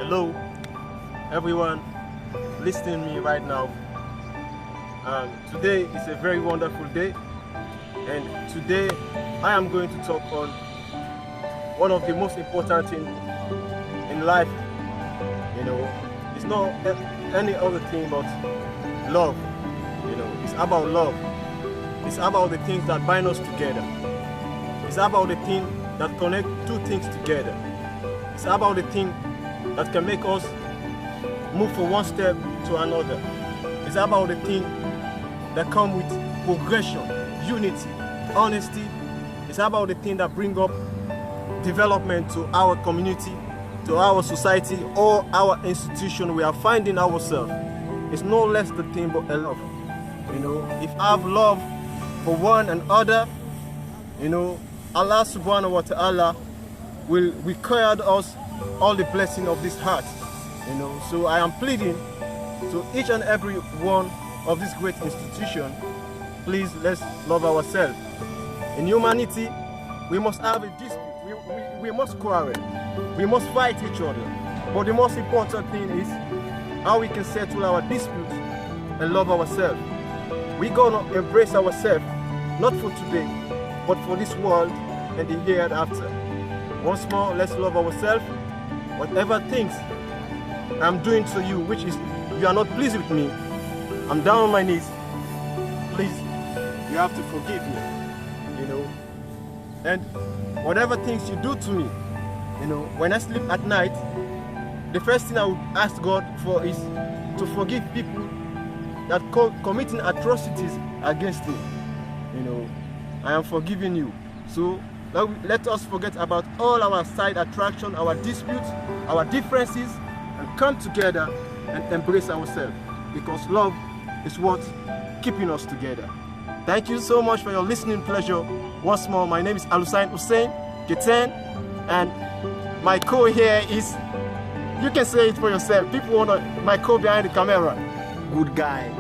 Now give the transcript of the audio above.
Hello, everyone listening to me right now. Today is a very wonderful day, and today I am going to talk on one of the most important things in life. It's not any other thing but love. It's about love. It's about the things that bind us together. It's about the thing that connect two things together. It's about the thing that can make us move from one step to another. It's about the thing that come with progression, unity, honesty. It's about the thing that bring up development to our community, to our society, or our institution we are finding ourselves. It's no less the thing but a love. If I have love for one another, Allah subhanahu wa ta'ala will require us all the blessing of this heart. So I am pleading to each and every one of this great institution, please, let's love ourselves. In humanity, we must have a dispute, we must quarrel, we must fight each other. But the most important thing is how we can settle our disputes and love ourselves. We're gonna embrace ourselves, not for today, but for this world and the year after. Once more, let's love ourselves. Whatever things I'm doing to you, which is you are not pleased with me, I'm down on my knees. Please, you have to forgive me. And whatever things you do to me, when I sleep at night, the first thing I would ask God for is to forgive people that committing atrocities against me. I am forgiving you. So let us forget about all our side attraction, our disputes, our differences, and come together and embrace ourselves, because love is what's keeping us together. Thank you so much for your listening pleasure. Once more, my name is Alusain Hussein Keten, and my co here is, you can say it for yourself. People want my co behind the camera. Good guy.